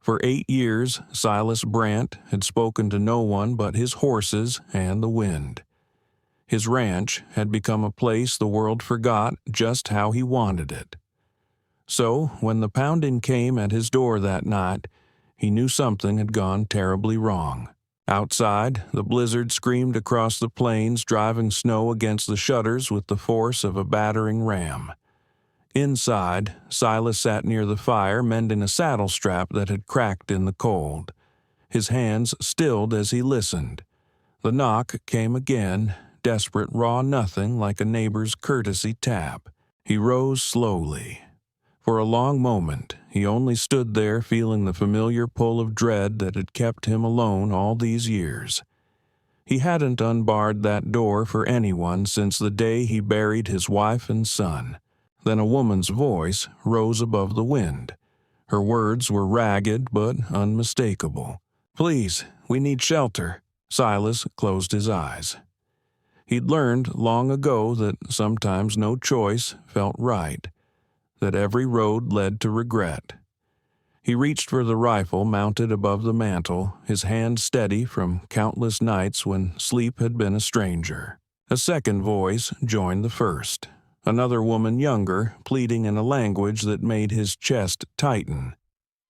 For 8 years, Silas Brant had spoken to no one but his horses and the wind. His ranch had become a place the world forgot just how he wanted it. So, when the pounding came at his door that night, he knew something had gone terribly wrong. Outside, the blizzard screamed across the plains, driving snow against the shutters with the force of a battering ram. Inside, Silas sat near the fire mending a saddle strap that had cracked in the cold. His hands stilled as he listened. The knock came again, desperate raw nothing like a neighbor's courtesy tap. He rose slowly. For a long moment, he only stood there feeling the familiar pull of dread that had kept him alone all these years. He hadn't unbarred that door for anyone since the day he buried his wife and son. Then a woman's voice rose above the wind. Her words were ragged but unmistakable. "Please, we need shelter." Silas closed his eyes. He'd learned long ago that sometimes no choice felt right, that every road led to regret. He reached for the rifle mounted above the mantel, his hand steady from countless nights when sleep had been a stranger. A second voice joined the first. Another woman younger, pleading in a language that made his chest tighten.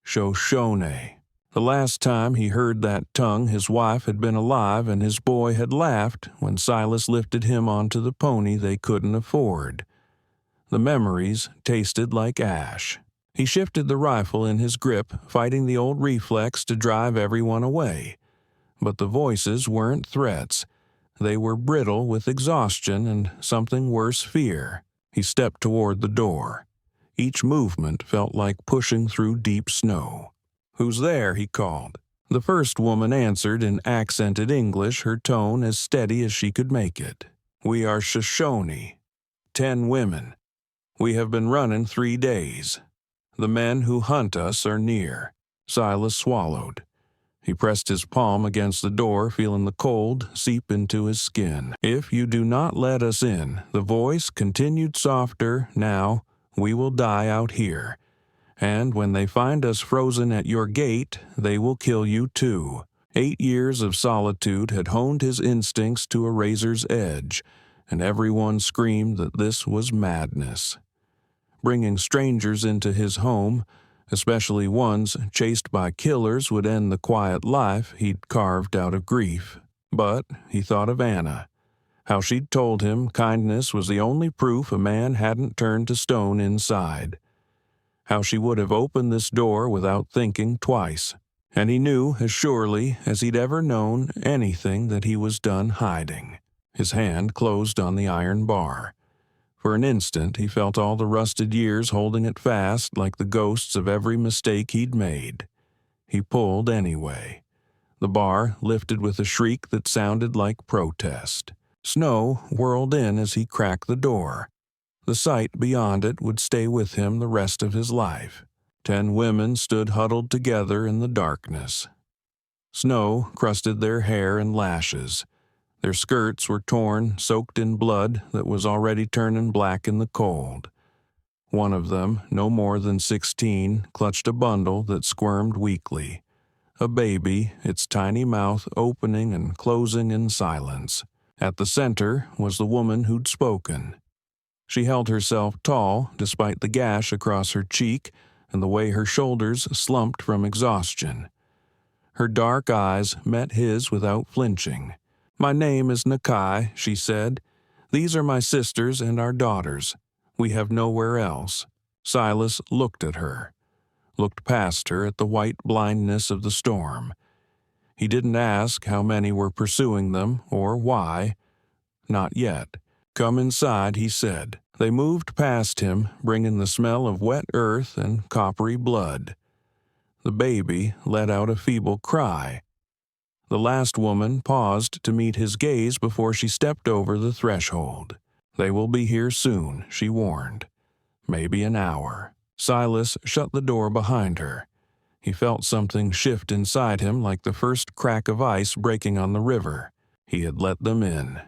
Shoshone. The last time he heard that tongue, his wife had been alive and his boy had laughed when Silas lifted him onto the pony they couldn't afford. The memories tasted like ash. He shifted the rifle in his grip, fighting the old reflex to drive everyone away. But the voices weren't threats. They were brittle with exhaustion and something worse, fear. He stepped toward the door. Each movement felt like pushing through deep snow. "Who's there?" he called. The first woman answered in accented English, her tone as steady as she could make it. "We are Shoshone. 10 women. We have been running 3 days. The men who hunt us are near." Silas swallowed. He pressed his palm against the door, feeling the cold seep into his skin. "If you do not let us in," the voice continued softer, "now we will die out here. And when they find us frozen at your gate, they will kill you too." 8 years of solitude had honed his instincts to a razor's edge, and everyone screamed that this was madness. Bringing strangers into his home, especially ones chased by killers, would end the quiet life he'd carved out of grief. But he thought of Anna, how she'd told him kindness was the only proof a man hadn't turned to stone inside, how she would have opened this door without thinking twice. And he knew as surely as he'd ever known anything that he was done hiding. His hand closed on the iron bar. For an instant, he felt all the rusted years holding it fast like the ghosts of every mistake he'd made. He pulled anyway. The bar lifted with a shriek that sounded like protest. Snow whirled in as he cracked the door. The sight beyond it would stay with him the rest of his life. 10 women stood huddled together in the darkness. Snow crusted their hair and lashes. Their skirts were torn, soaked in blood that was already turning black in the cold. One of them, no more than 16, clutched a bundle that squirmed weakly. A baby, its tiny mouth opening and closing in silence. At the center was the woman who'd spoken. She held herself tall, despite the gash across her cheek and the way her shoulders slumped from exhaustion. Her dark eyes met his without flinching. "My name is Nakai," she said. "These are my sisters and our daughters. We have nowhere else." Silas looked at her, looked past her at the white blindness of the storm. He didn't ask how many were pursuing them or why. Not yet. "Come inside," he said. They moved past him, bringing the smell of wet earth and coppery blood. The baby let out a feeble cry. The last woman paused to meet his gaze before she stepped over the threshold. "They will be here soon," she warned. "Maybe an hour." Silas shut the door behind her. He felt something shift inside him like the first crack of ice breaking on the river. He had let them in,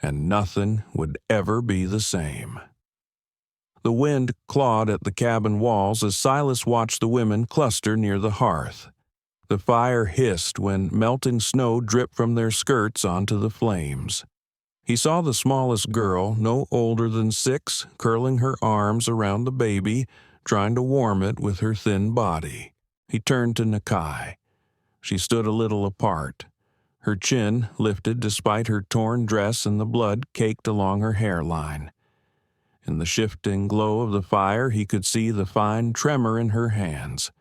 and nothing would ever be the same. The wind clawed at the cabin walls as Silas watched the women cluster near the hearth. The fire hissed when melting snow dripped from their skirts onto the flames. He saw the smallest girl, no older than 6, curling her arms around the baby, trying to warm it with her thin body. He turned to Nakai. She stood a little apart, her chin lifted despite her torn dress and the blood caked along her hairline. In the shifting glow of the fire, he could see the fine tremor in her hands.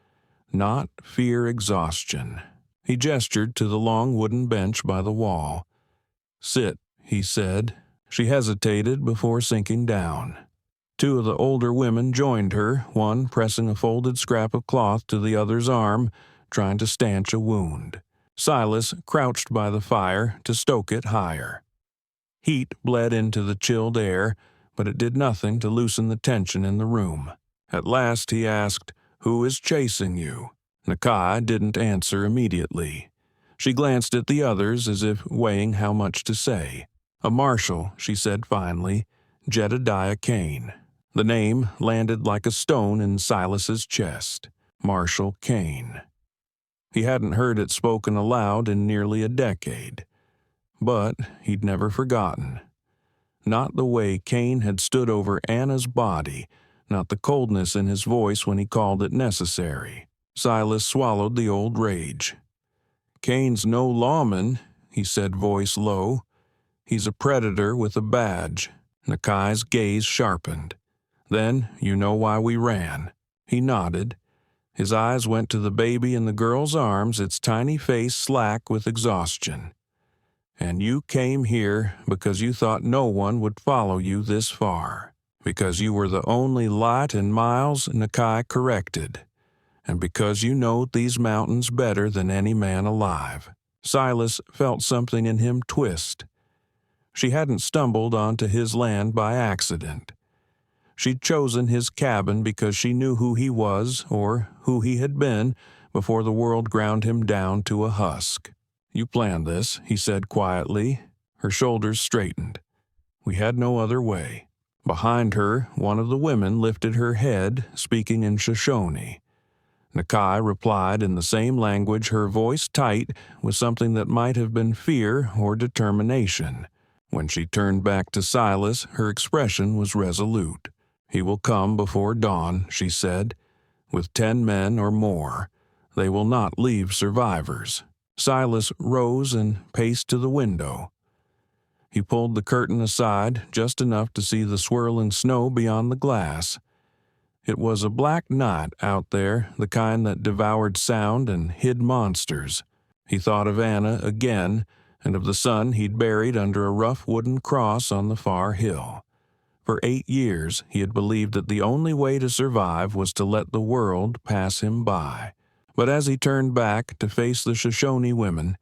Not fear-exhaustion. He gestured to the long wooden bench by the wall. "Sit," he said. She hesitated before sinking down. 2 of the older women joined her, one pressing a folded scrap of cloth to the other's arm, trying to stanch a wound. Silas crouched by the fire to stoke it higher. Heat bled into the chilled air, but it did nothing to loosen the tension in the room. At last he asked, "Who is chasing you?" Nakai didn't answer immediately. She glanced at the others as if weighing how much to say. "A marshal," she said finally, "Jedediah Kane." The name landed like a stone in Silas's chest. Marshal Kane. He hadn't heard it spoken aloud in nearly a decade. But he'd never forgotten. Not the way Kane had stood over Anna's body, not the coldness in his voice when he called it necessary. Silas swallowed the old rage. "Kane's no lawman," he said, voice low. "He's a predator with a badge." Nakai's gaze sharpened. "Then you know why we ran." He nodded. His eyes went to the baby in the girl's arms, its tiny face slack with exhaustion. "And you came here because you thought no one would follow you this far. Because you were the only light in miles," Nakai corrected. "And because you know these mountains better than any man alive." Silas felt something in him twist. She hadn't stumbled onto his land by accident. She'd chosen his cabin because she knew who he was, or who he had been, before the world ground him down to a husk. "You planned this," he said quietly. Her shoulders straightened. "We had no other way." Behind her, one of the women lifted her head, speaking in Shoshone. Nakai replied in the same language, her voice tight with something that might have been fear or determination. When she turned back to Silas, her expression was resolute. "He will come before dawn," she said, "with 10 men or more. They will not leave survivors." Silas rose and paced to the window. He pulled the curtain aside just enough to see the swirling snow beyond the glass. It was a black night out there, the kind that devoured sound and hid monsters. He thought of Anna again, and of the son he'd buried under a rough wooden cross on the far hill. For 8 years, he had believed that the only way to survive was to let the world pass him by. But as he turned back to face the Shoshone women,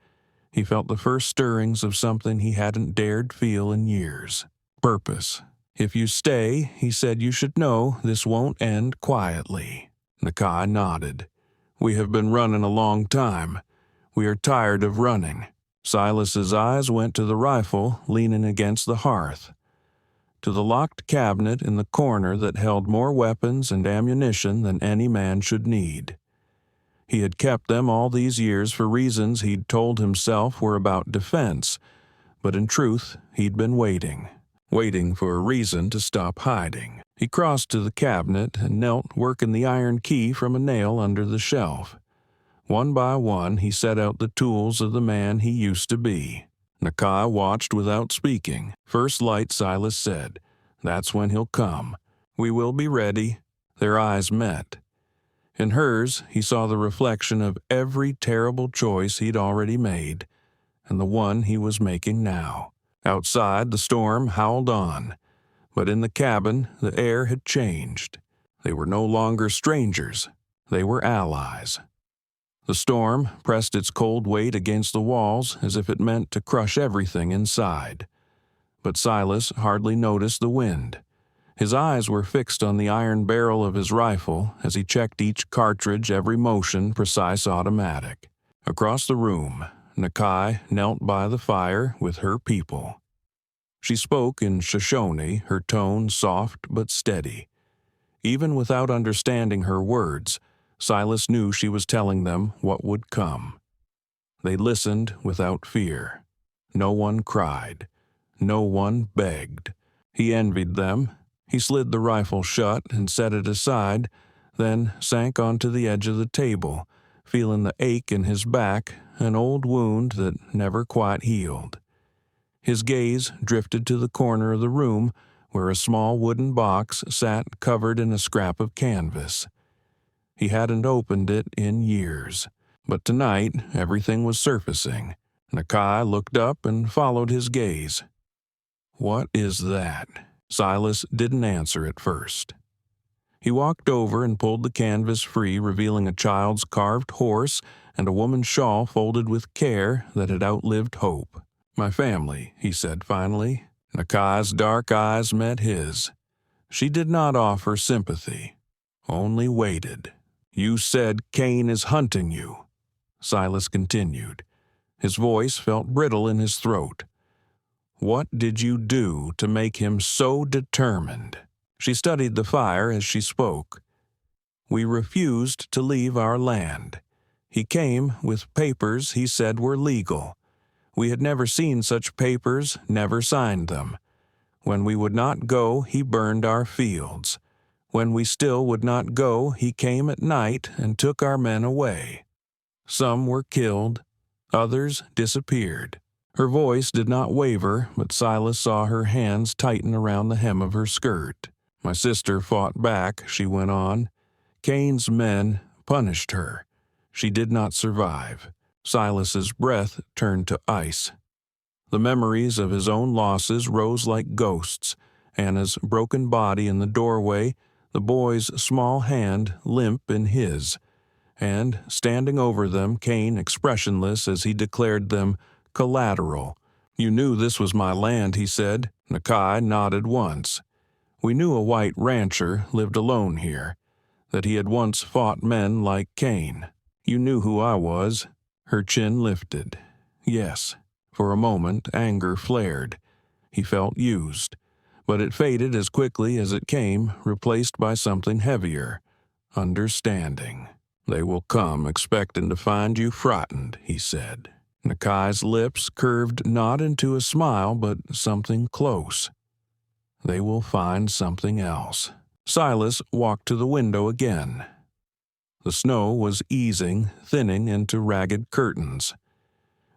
he felt the first stirrings of something he hadn't dared feel in years. Purpose. "If you stay," he said, "you should know this won't end quietly." Nakai nodded. "We have been running a long time. We are tired of running." Silas's eyes went to the rifle leaning against the hearth, to the locked cabinet in the corner that held more weapons and ammunition than any man should need. He had kept them all these years for reasons he'd told himself were about defense, but in truth he'd been waiting for a reason to stop hiding. He crossed to the cabinet and knelt, working the iron key from a nail under the shelf. One by one he set out the tools of the man he used to be. Nakai watched without speaking. "First light," Silas said. "That's when he'll come. We will be ready." Their eyes met. In hers, he saw the reflection of every terrible choice he'd already made, and the one he was making now. Outside, the storm howled on, but in the cabin, the air had changed. They were no longer strangers. They were allies. The storm pressed its cold weight against the walls as if it meant to crush everything inside. But Silas hardly noticed the wind. His eyes were fixed on the iron barrel of his rifle as he checked each cartridge, every motion precise automatic. Across the room, Nakai knelt by the fire with her people. She spoke in Shoshone, her tone soft but steady. Even without understanding her words, Silas knew she was telling them what would come. They listened without fear. No one cried. No one begged. He envied them. He slid the rifle shut and set it aside, then sank onto the edge of the table, feeling the ache in his back, an old wound that never quite healed. His gaze drifted to the corner of the room where a small wooden box sat covered in a scrap of canvas. He hadn't opened it in years, but tonight everything was surfacing. Nakai looked up and followed his gaze. "What is that?" Silas didn't answer at first. He walked over and pulled the canvas free, revealing a child's carved horse and a woman's shawl folded with care that had outlived hope. "My family," he said finally. Nakai's dark eyes met his. She did not offer sympathy, only waited. "You said Cain is hunting you," Silas continued. His voice felt brittle in his throat. "What did you do to make him so determined?" She studied the fire as she spoke. "We refused to leave our land. He came with papers he said were legal. We had never seen such papers, never signed them. When we would not go, he burned our fields. When we still would not go, he came at night and took our men away. Some were killed, others disappeared." Her voice did not waver, but Silas saw her hands tighten around the hem of her skirt. "My sister fought back," she went on. "Cain's men punished her. She did not survive." Silas's breath turned to ice. The memories of his own losses rose like ghosts, Anna's broken body in the doorway, the boy's small hand limp in his, and, standing over them, Cain expressionless as he declared them collateral. "You knew this was my land," he said. Nakai nodded once. "We knew a white rancher lived alone here, that he had once fought men like Cain. You knew who I was." Her chin lifted. Yes. For a moment, anger flared. He felt used, but it faded as quickly as it came, replaced by something heavier. Understanding. "They will come expecting to find you frightened," he said. Nakai's lips curved not into a smile, but something close. "They will find something else." Silas walked to the window again. The snow was easing, thinning into ragged curtains.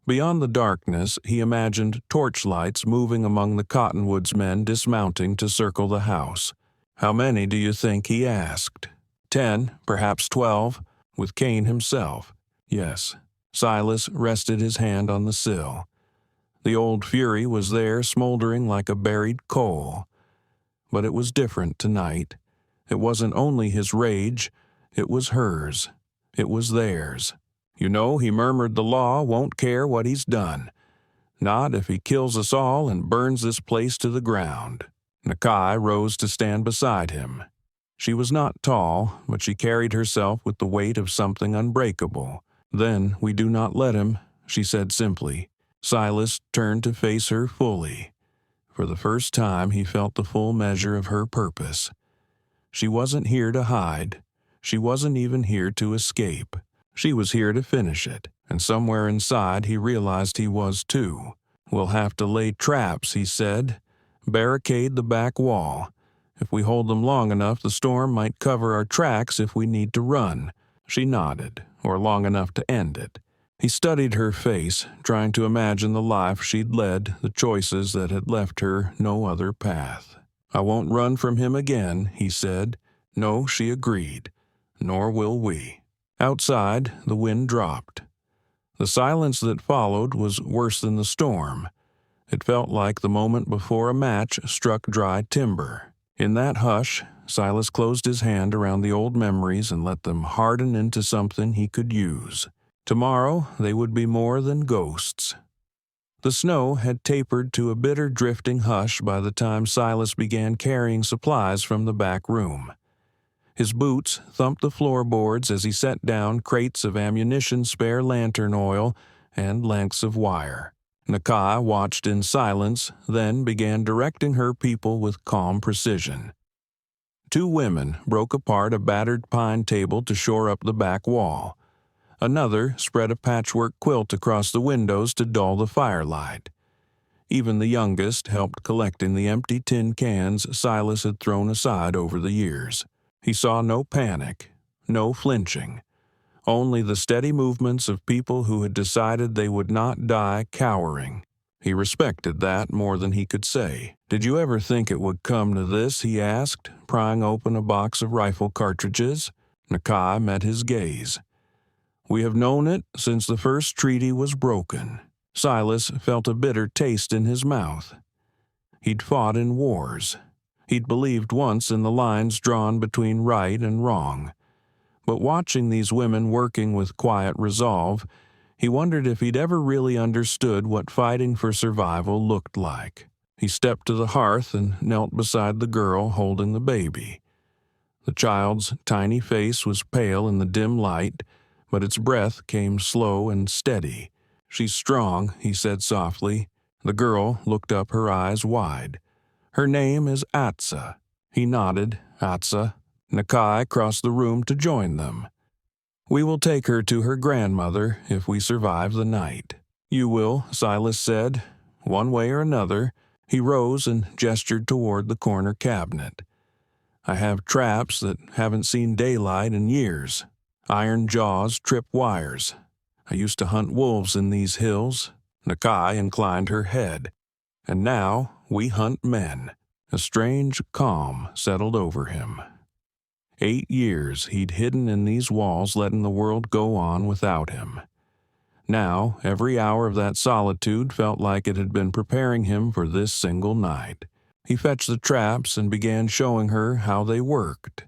Beyond the darkness, he imagined torchlights moving among the cottonwoods men dismounting to circle the house. "How many do you think?" he asked. 10, perhaps 12, with Cain himself. Yes. Silas rested his hand on the sill. The old fury was there, smoldering like a buried coal. But it was different tonight. It wasn't only his rage, it was hers. It was theirs. "You know," he murmured, "the law won't care what he's done. Not if he kills us all and burns this place to the ground." Nakai rose to stand beside him. She was not tall, but she carried herself with the weight of something unbreakable. "Then we do not let him," she said simply. Silas turned to face her fully. For the first time he felt the full measure of her purpose. She wasn't here to hide. She wasn't even here to escape. She was here to finish it, and somewhere inside he realized he was too. "We'll have to lay traps," he said. "Barricade the back wall. If we hold them long enough, the storm might cover our tracks if we need to run." She nodded, or long enough to end it. He studied her face, trying to imagine the life she'd led, the choices that had left her no other path. "I won't run from him again," he said. "No," she agreed. "Nor will we." Outside, the wind dropped. The silence that followed was worse than the storm. It felt like the moment before a match struck dry timber. In that hush, Silas closed his hand around the old memories and let them harden into something he could use. Tomorrow they would be more than ghosts. The snow had tapered to a bitter drifting hush by the time Silas began carrying supplies from the back room. His boots thumped the floorboards as he set down crates of ammunition, spare lantern oil, and lengths of wire. Nakai watched in silence, then began directing her people with calm precision. Two women broke apart a battered pine table to shore up the back wall. Another spread a patchwork quilt across the windows to dull the firelight. Even the youngest helped collecting the empty tin cans Silas had thrown aside over the years. He saw no panic, no flinching, only the steady movements of people who had decided they would not die cowering. He respected that more than he could say. "Did you ever think it would come to this?" he asked, prying open a box of rifle cartridges. Nakai met his gaze. "We have known it since the first treaty was broken." Silas felt a bitter taste in his mouth. He'd fought in wars. He'd believed once in the lines drawn between right and wrong. But watching these women working with quiet resolve, he wondered if he'd ever really understood what fighting for survival looked like. He stepped to the hearth and knelt beside the girl holding the baby. The child's tiny face was pale in the dim light, but its breath came slow and steady. "She's strong," he said softly. The girl looked up, her eyes wide. "Her name is Atsa." He nodded. "Atsa." Nakai crossed the room to join them. "We will take her to her grandmother if we survive the night." "You will," Silas said. "One way or another." He rose and gestured toward the corner cabinet. "I have traps that haven't seen daylight in years. Iron jaws, trip wires. I used to hunt wolves in these hills." Nakai inclined her head. "And now we hunt men." A strange calm settled over him. 8 years he'd hidden in these walls, letting the world go on without him. Now, every hour of that solitude felt like it had been preparing him for this single night. He fetched the traps and began showing her how they worked.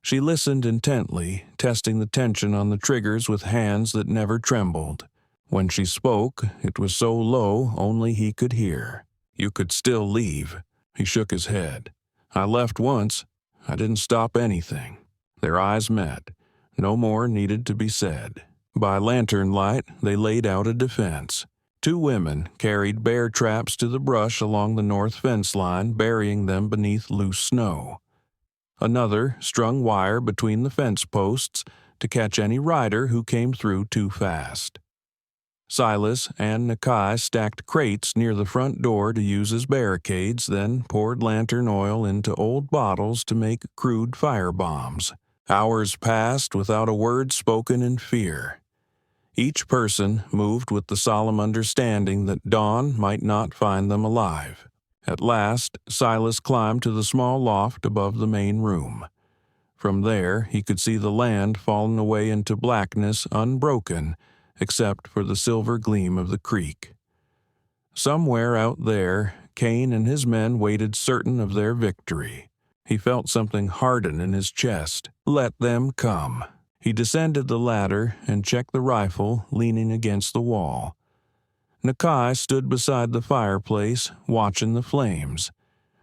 She listened intently, testing the tension on the triggers with hands that never trembled. When she spoke, it was so low only he could hear. "You could still leave." He shook his head. "I left once. I didn't stop anything." Their eyes met. No more needed to be said. By lantern light, they laid out a defense. Two women carried bear traps to the brush along the north fence line, burying them beneath loose snow. Another strung wire between the fence posts to catch any rider who came through too fast. Silas and Nakai stacked crates near the front door to use as barricades, then poured lantern oil into old bottles to make crude fire bombs. Hours passed without a word spoken in fear. Each person moved with the solemn understanding that dawn might not find them alive. At last, Silas climbed to the small loft above the main room. From there, he could see the land fallen away into blackness unbroken, except for the silver gleam of the creek. Somewhere out there, Cain and his men waited certain of their victory. He felt something harden in his chest. Let them come. He descended the ladder and checked the rifle leaning against the wall. Nakai stood beside the fireplace, watching the flames.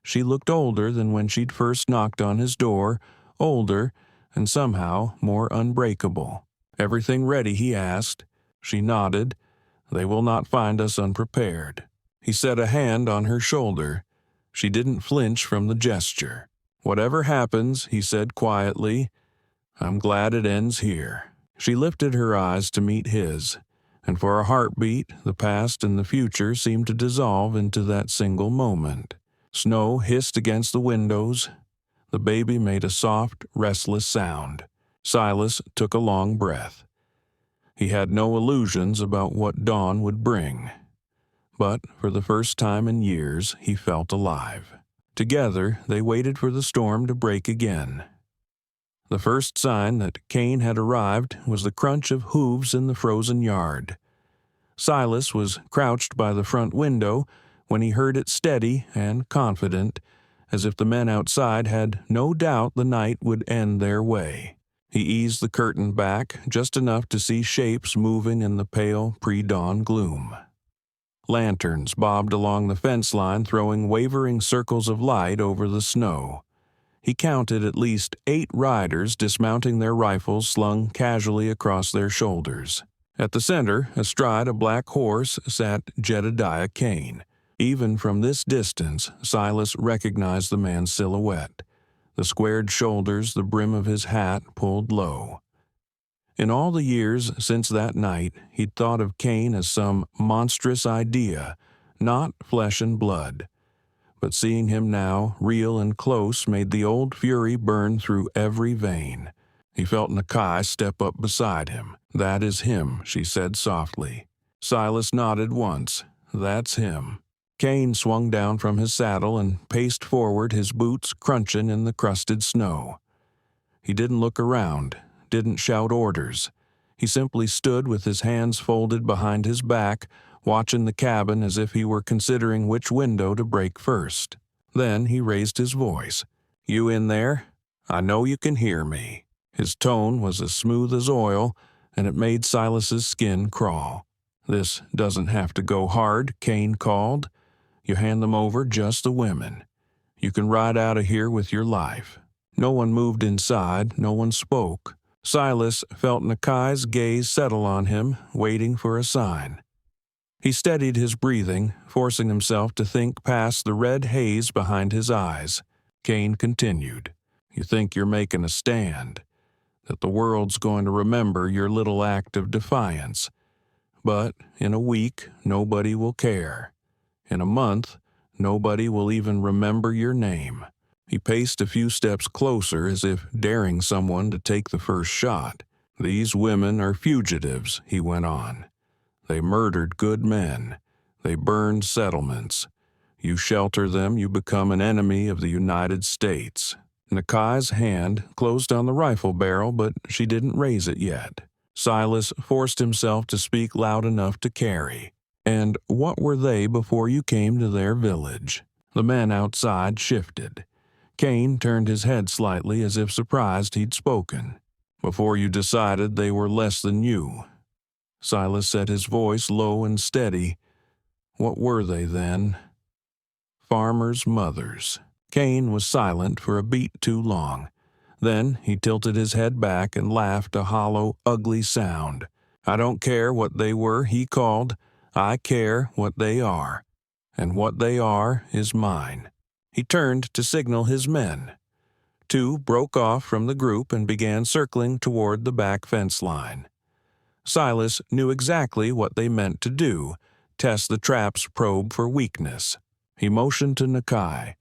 She looked older than when she'd first knocked on his door, older and somehow more unbreakable. "Everything ready?" he asked. She nodded. "They will not find us unprepared." He set a hand on her shoulder. She didn't flinch from the gesture. "Whatever happens," he said quietly, "I'm glad it ends here." She lifted her eyes to meet his, and for a heartbeat, the past and the future seemed to dissolve into that single moment. Snow hissed against the windows. The baby made a soft, restless sound. Silas took a long breath. He had no illusions about what dawn would bring. But for the first time in years, he felt alive. Together, they waited for the storm to break again. The first sign that Cain had arrived was the crunch of hooves in the frozen yard. Silas was crouched by the front window when he heard it, steady and confident, as if the men outside had no doubt the night would end their way. He eased the curtain back just enough to see shapes moving in the pale pre-dawn gloom. Lanterns bobbed along the fence line, throwing wavering circles of light over the snow. He counted at least 8 riders dismounting, their rifles slung casually across their shoulders. At the center, astride a black horse, sat Jedediah Cain. Even from this distance, Silas recognized the man's silhouette. the squared shoulders, the brim of his hat pulled low. In all the years since that night, he'd thought of Cain as some monstrous idea, not flesh and blood. But seeing him now, real and close, made the old fury burn through every vein. He felt Nakai step up beside him. "That is him," she said softly. Silas nodded once. "That's him." Cain swung down from his saddle and paced forward, his boots crunching in the crusted snow. He didn't look around, didn't shout orders. He simply stood with his hands folded behind his back, watching the cabin as if he were considering which window to break first. Then he raised his voice. "You in there? I know you can hear me." His tone was as smooth as oil, and it made Silas's skin crawl. "This doesn't have to go hard," Cain called. "You hand them over, just the women. You can ride out of here with your life." No one moved inside, no one spoke. Silas felt Nakai's gaze settle on him, waiting for a sign. He steadied his breathing, forcing himself to think past the red haze behind his eyes. Cain continued, "You think you're making a stand, that the world's going to remember your little act of defiance. But in a week, nobody will care. In a month, nobody will even remember your name." He paced a few steps closer as if daring someone to take the first shot. "These women are fugitives," he went on. "They murdered good men. They burned settlements. You shelter them, you become an enemy of the United States." Nakai's hand closed on the rifle barrel, but she didn't raise it yet. Silas forced himself to speak loud enough to carry. "And what were they before you came to their village?" The men outside shifted. Cain turned his head slightly as if surprised he'd spoken. "Before you decided they were less than you." Silas set his voice low and steady. "What were they then?" "Farmers' mothers." Cain was silent for a beat too long. Then he tilted his head back and laughed a hollow, ugly sound. "I don't care what they were," he called. "I care what they are. And what they are is mine." He turned to signal his men. Two broke off from the group and began circling toward the back fence line. Silas knew exactly what they meant to do, test the trap's probe for weakness. He motioned to Nakai.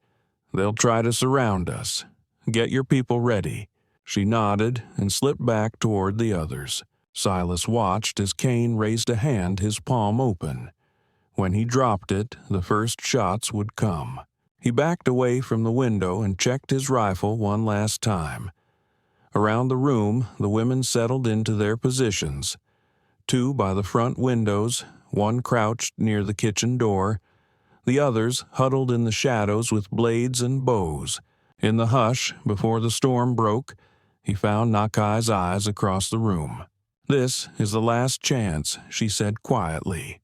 "They'll try to surround us. Get your people ready." She nodded and slipped back toward the others. Silas watched as Cain raised a hand, his palm open. When he dropped it, the first shots would come. He backed away from the window and checked his rifle one last time. Around the room, the women settled into their positions. Two by the front windows, one crouched near the kitchen door, the others huddled in the shadows with blades and bows. In the hush, before the storm broke, he found Nakai's eyes across the room. "This is the last chance," she said quietly.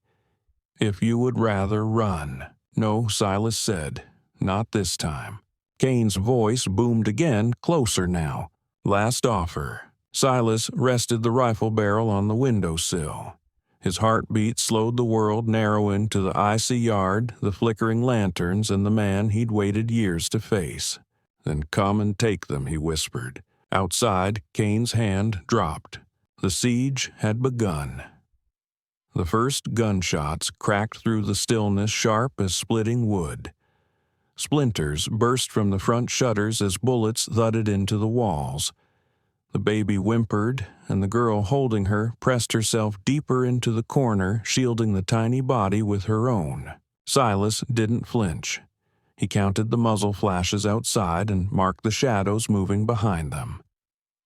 "If you would rather run." "No," Silas said. "Not this time." Cain's voice boomed again, closer now. "Last offer." Silas rested the rifle barrel on the windowsill. His heartbeat slowed, the world narrowing to the icy yard, the flickering lanterns, and the man he'd waited years to face. "Then come and take them," he whispered. Outside, Cain's hand dropped. The siege had begun. The first gunshots cracked through the stillness, sharp as splitting wood. Splinters burst from the front shutters as bullets thudded into the walls. The baby whimpered, and the girl holding her pressed herself deeper into the corner, shielding the tiny body with her own. Silas didn't flinch. He counted the muzzle flashes outside and marked the shadows moving behind them.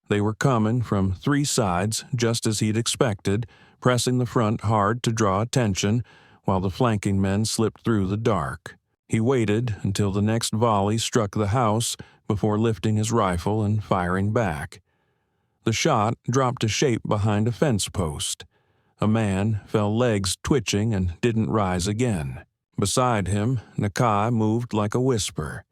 They were coming from three sides, just as he'd expected, pressing the front hard to draw attention, while the flanking men slipped through the dark. He waited until the next volley struck the house before lifting his rifle and firing back. The shot dropped to shape behind a fence post. A man fell, legs twitching, and didn't rise again. Beside him, Nakai moved like a whisper.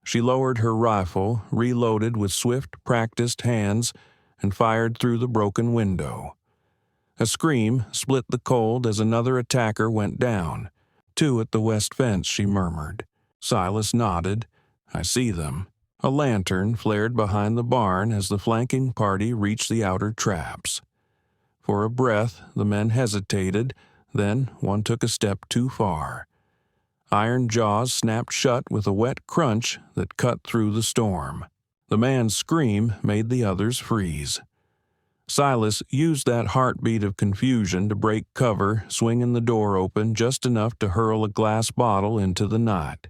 She lowered her rifle, reloaded with swift, practiced hands, and fired through the broken window. A scream split the cold as another attacker went down. "Two at the west fence," she murmured. Silas nodded. "I see them." A lantern flared behind the barn as the flanking party reached the outer traps. For a breath, the men hesitated, then one took a step too far. Iron jaws snapped shut with a wet crunch that cut through the storm. The man's scream made the others freeze. Silas used that heartbeat of confusion to break cover, swinging the door open just enough to hurl a glass bottle into the night.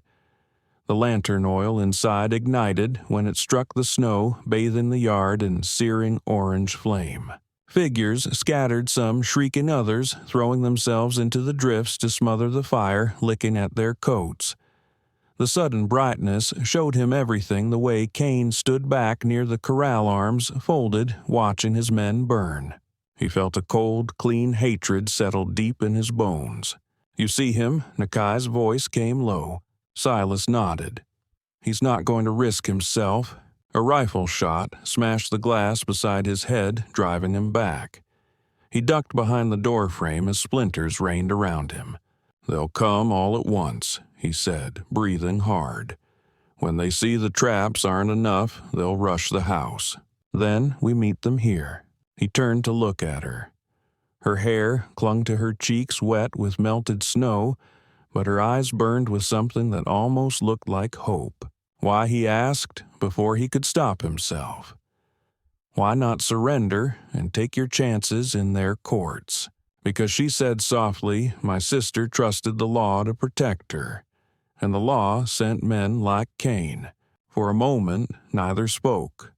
The lantern oil inside ignited when it struck the snow, bathing the yard in searing orange flame. Figures scattered, some shrieking, others throwing themselves into the drifts to smother the fire, licking at their coats. The sudden brightness showed him everything the way Kane stood back near the corral arms, folded, watching his men burn. He felt a cold, clean hatred settle deep in his bones. "You see him?" Nakai's voice came low. Silas nodded. "He's not going to risk himself." A rifle shot smashed the glass beside his head, driving him back. He ducked behind the doorframe as splinters rained around him. "They'll come all at once," he said, breathing hard. "When they see the traps aren't enough, they'll rush the house. Then we meet them here." He turned to look at her. Her hair clung to her cheeks wet with melted snow, but her eyes burned with something that almost looked like hope. Why, he asked, before he could stop himself. Why not surrender and take your chances in their courts? Because she said softly, "My sister trusted the law to protect her, and the law sent men like Cain." For a moment, neither spoke.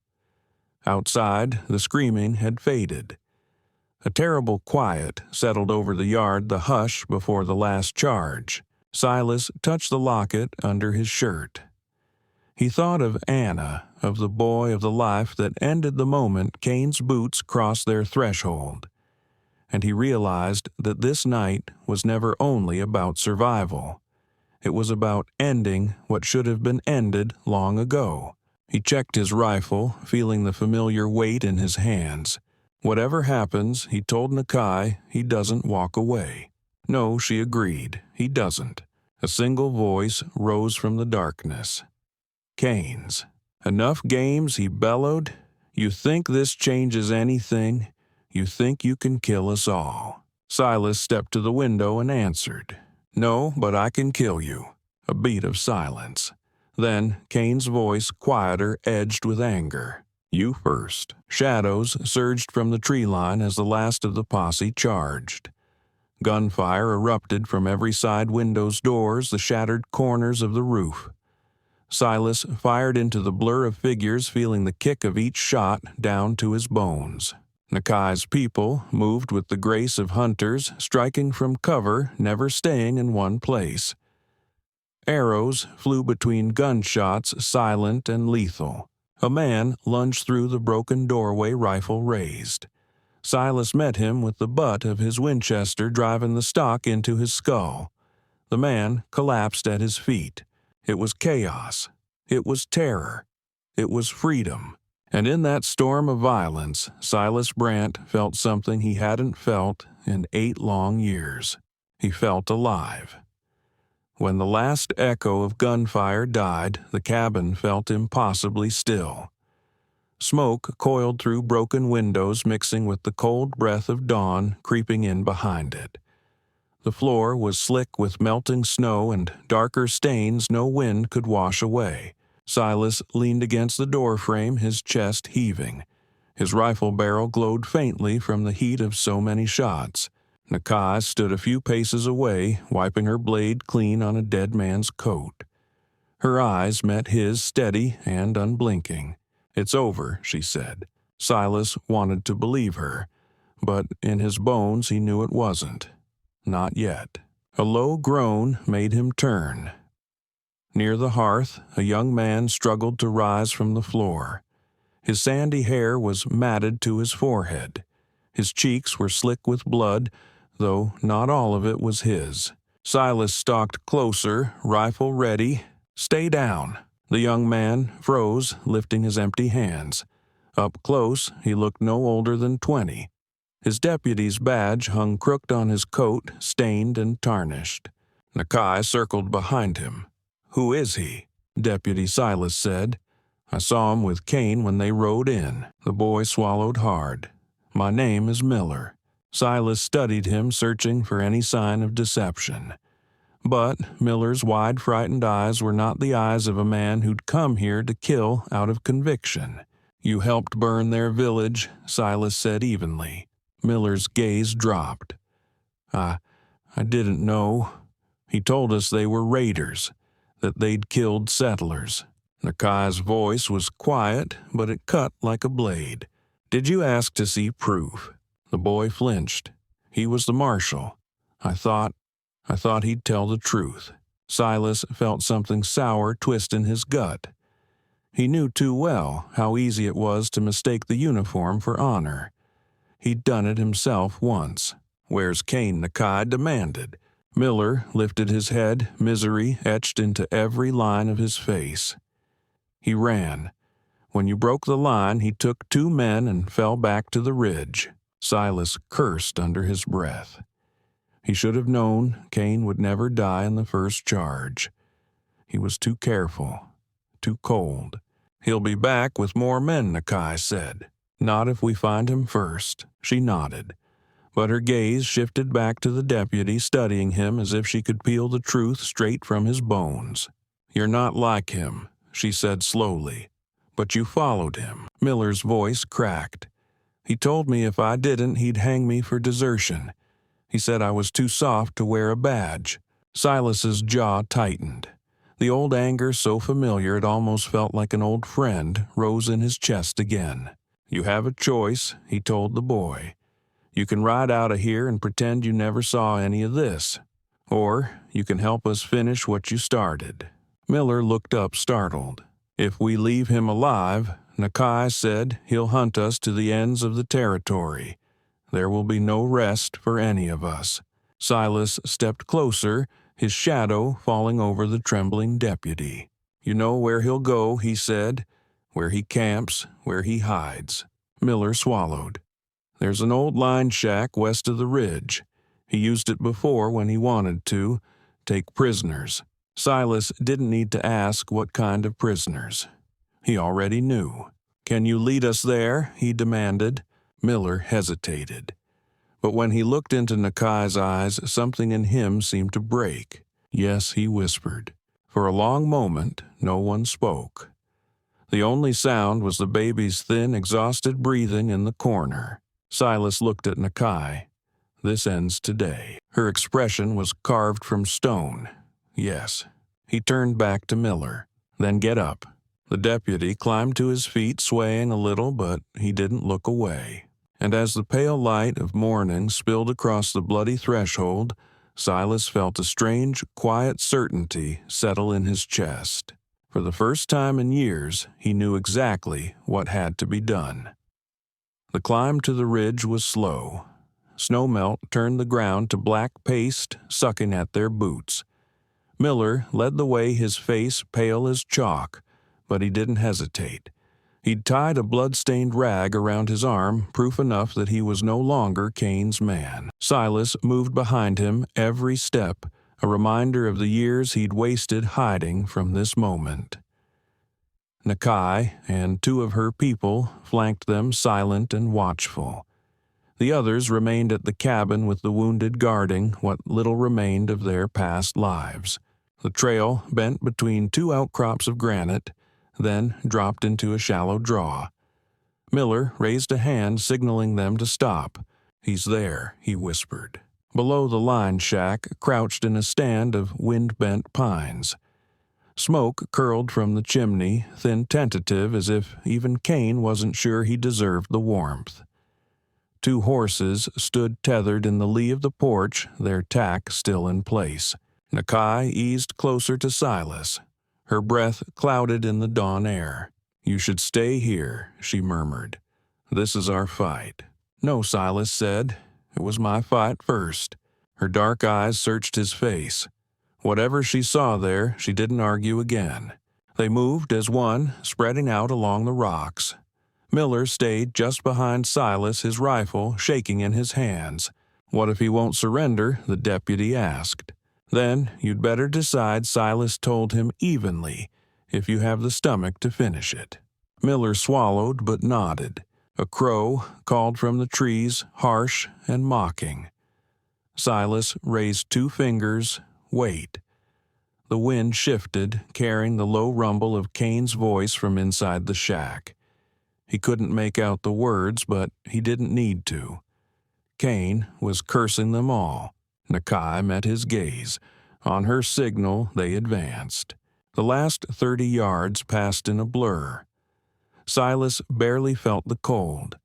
Outside, the screaming had faded. A terrible quiet settled over the yard, the hush before the last charge. Silas touched the locket under his shirt. He thought of Anna, of the boy, of the life that ended the moment Cain's boots crossed their threshold. And he realized that this night was never only about survival. It was about ending what should have been ended long ago. He checked his rifle, feeling the familiar weight in his hands. Whatever happens, he told Nakai, he doesn't walk away. No, she agreed, he doesn't. A single voice rose from the darkness. Cain's. "Enough games," he bellowed. "You think this changes anything? You think you can kill us all?" Silas stepped to the window and answered, "No, but I can kill you." A beat of silence. Then Cain's voice, quieter, edged with anger. "You first." Shadows surged from the tree line as the last of the posse charged. Gunfire erupted from every side, windows, doors, the shattered corners of the roof. Silas fired into the blur of figures, feeling the kick of each shot down to his bones. Nakai's people moved with the grace of hunters, striking from cover, never staying in one place. Arrows flew between gunshots, silent and lethal. A man lunged through the broken doorway, rifle raised. Silas met him with the butt of his Winchester driving the stock into his skull. The man collapsed at his feet. It was chaos. It was terror. It was freedom. And in that storm of violence, Silas Brandt felt something he hadn't felt in 8 long years. He felt alive. When the last echo of gunfire died, the cabin felt impossibly still. Smoke coiled through broken windows, mixing with the cold breath of dawn creeping in behind it. The floor was slick with melting snow and darker stains no wind could wash away. Silas leaned against the doorframe, his chest heaving. His rifle barrel glowed faintly from the heat of so many shots. Nakai stood a few paces away, wiping her blade clean on a dead man's coat. Her eyes met his, steady and unblinking. "It's over," she said. Silas wanted to believe her, but in his bones he knew it wasn't. Not yet. A low groan made him turn. Near the hearth, a young man struggled to rise from the floor. His sandy hair was matted to his forehead. His cheeks were slick with blood, though not all of it was his. Silas stalked closer, rifle ready. "Stay down." The young man froze, lifting his empty hands. Up close, he looked no older than 20. His deputy's badge hung crooked on his coat, stained and tarnished. Nakai circled behind him. "Who is he?" Deputy Silas said. I saw him with Kane when they rode in." The boy swallowed hard. "My name is Miller." Silas studied him, searching for any sign of deception. But Miller's wide, frightened eyes were not the eyes of a man who'd come here to kill out of conviction. "You helped burn their village," Silas said evenly. Miller's gaze dropped. I didn't know. He told us they were raiders, that they'd killed settlers." Nakai's voice was quiet, but it cut like a blade. "Did you ask to see proof?" The boy flinched. He was the marshal. I thought he'd tell the truth." Silas felt something sour twist in his gut. He knew too well how easy it was to mistake the uniform for honor. He'd done it himself once. "Where's Kane?" Nakai demanded. Miller lifted his head, misery etched into every line of his face. "He ran. When you broke the line, he took 2 men and fell back to the ridge." Silas cursed under his breath. He should have known Kane would never die in the first charge. He was too careful, too cold. "He'll be back with more men," Nakai said. "Not if we find him first." She nodded, but her gaze shifted back to the deputy, studying him as if she could peel the truth straight from his bones. "You're not like him," she said slowly. "But you followed him." Miller's voice cracked. "He told me if I didn't, he'd hang me for desertion. He said I was too soft to wear a badge." Silas's jaw tightened. The old anger, so familiar it almost felt like an old friend, rose in his chest again. "You have a choice," he told the boy. "You can ride out of here and pretend you never saw any of this. Or you can help us finish what you started." Miller looked up startled. "If we leave him alive," Nakai said, "he'll hunt us to the ends of the territory. There will be no rest for any of us." Silas stepped closer, his shadow falling over the trembling deputy. "You know where he'll go," he said. "Where he camps, where he hides." Miller swallowed. "There's an old line shack west of the ridge. He used it before when he wanted to take prisoners." Silas didn't need to ask what kind of prisoners. He already knew. "Can you lead us there?" he demanded. Miller hesitated. But when he looked into Nakai's eyes, something in him seemed to break. "Yes," he whispered. For a long moment, no one spoke. The only sound was the baby's thin, exhausted breathing in the corner. Silas looked at Nakai. "This ends today." Her expression was carved from stone. "Yes." He turned back to Miller. "Then get up." The deputy climbed to his feet, swaying a little, but he didn't look away. And as the pale light of morning spilled across the bloody threshold, Silas felt a strange, quiet certainty settle in his chest. For the first time in years, he knew exactly what had to be done. The climb to the ridge was slow. Snowmelt turned the ground to black paste, sucking at their boots. Miller led the way, his face pale as chalk, but he didn't hesitate. He'd tied a blood-stained rag around his arm, proof enough that he was no longer Kane's man. Silas moved behind him every step, a reminder of the years he'd wasted hiding from this moment. Nakai and 2 of her people flanked them, silent and watchful. The others remained at the cabin with the wounded guarding what little remained of their past lives. The trail bent between 2 outcrops of granite, then dropped into a shallow draw. Miller raised a hand, signaling them to stop. "He's there," he whispered. Below the line shack, crouched in a stand of wind-bent pines. Smoke curled from the chimney, thin, tentative, as if even Kane wasn't sure he deserved the warmth. 2 horses stood tethered in the lee of the porch, their tack still in place. Nakai eased closer to Silas. Her breath clouded in the dawn air. "You should stay here," she murmured. "This is our fight." "No," Silas said. "It was my fight first." Her dark eyes searched his face. Whatever she saw there, she didn't argue again. They moved as one, spreading out along the rocks. Miller stayed just behind Silas, his rifle shaking in his hands. "What if he won't surrender?" the deputy asked. "Then you'd better decide," Silas told him evenly, "if you have the stomach to finish it." Miller swallowed but nodded. A crow called from the trees, harsh and mocking. Silas raised 2 fingers. Wait. The wind shifted, carrying the low rumble of Cain's voice from inside the shack. He couldn't make out the words, but he didn't need to. Cain was cursing them all. Nakai met his gaze. On her signal, they advanced. The last 30 yards passed in a blur. Silas barely felt the cold.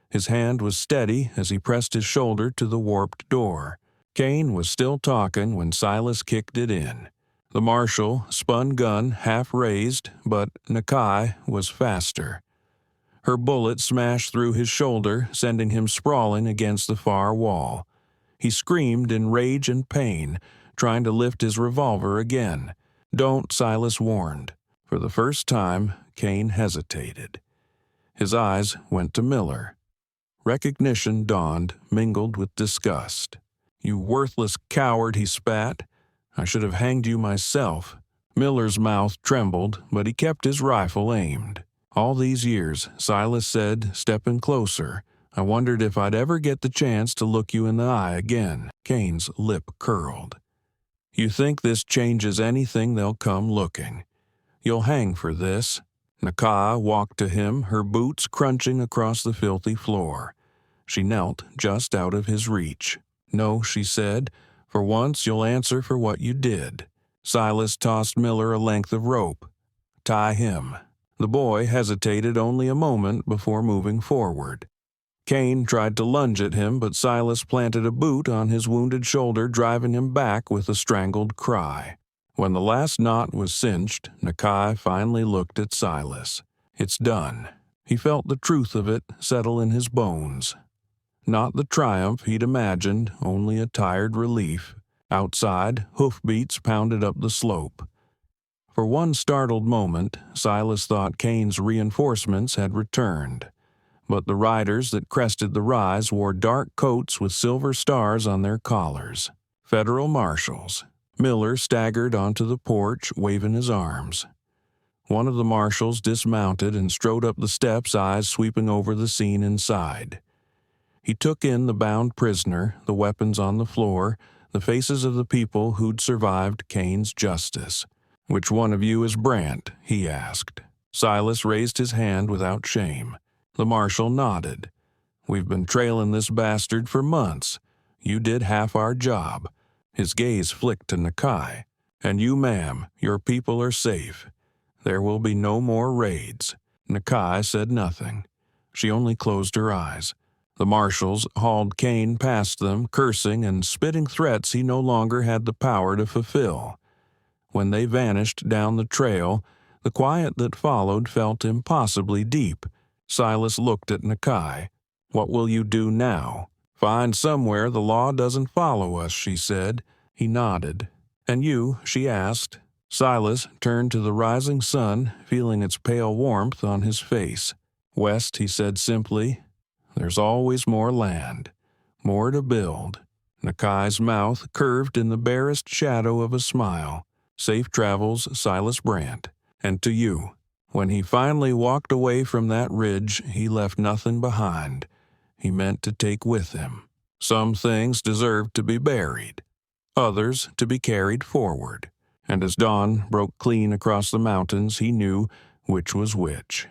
His hand was steady as he pressed his shoulder to the warped door. Cain was still talking when Silas kicked it in. The marshal spun gun half raised, but Nakai was faster. Her bullet smashed through his shoulder, sending him sprawling against the far wall. He screamed in rage and pain, trying to lift his revolver again. "Don't," Silas warned. For the first time, Cain hesitated. His eyes went to Miller. Recognition dawned, mingled with disgust. "You worthless coward," he spat. "I should have hanged you myself." Miller's mouth trembled, but he kept his rifle aimed. "All these years," Silas said, stepping closer, "I wondered if I'd ever get the chance to look you in the eye again." Cain's lip curled. "You think this changes anything, they'll come looking. You'll hang for this." Nakai walked to him, her boots crunching across the filthy floor. She knelt just out of his reach. "No," she said, "for once you'll answer for what you did." Silas tossed Miller a length of rope. "Tie him." The boy hesitated only a moment before moving forward. Cain tried to lunge at him, but Silas planted a boot on his wounded shoulder, driving him back with a strangled cry. When the last knot was cinched, Nakai finally looked at Silas. "It's done." He felt the truth of it settle in his bones. Not the triumph he'd imagined, only a tired relief. Outside, hoofbeats pounded up the slope. For one startled moment, Silas thought Cain's reinforcements had returned. But the riders that crested the rise wore dark coats with silver stars on their collars. Federal marshals. Miller staggered onto the porch, waving his arms. One of the marshals dismounted and strode up the steps, eyes sweeping over the scene inside. He took in the bound prisoner, the weapons on the floor, the faces of the people who'd survived Cain's justice. "Which one of you is Brandt?" he asked. Silas raised his hand without shame. The marshal nodded. "We've been trailing this bastard for months. You did half our job." His gaze flicked to Nakai. "And you, ma'am, your people are safe. There will be no more raids." Nakai said nothing. She only closed her eyes. The marshals hauled Cain past them, cursing and spitting threats he no longer had the power to fulfill. When they vanished down the trail, the quiet that followed felt impossibly deep. Silas looked at Nakai. "What will you do now?" "Find somewhere the law doesn't follow us," she said. He nodded. "And you?" she asked. Silas turned to the rising sun, feeling its pale warmth on his face. "West," he said simply. "There's always more land, more to build." Nakai's mouth curved in the barest shadow of a smile. "Safe travels, Silas Brandt. And to you." When he finally walked away from that ridge, he left nothing behind. He meant to take with him. Some things deserved to be buried, others to be carried forward. And as dawn broke clean across the mountains, he knew which was which.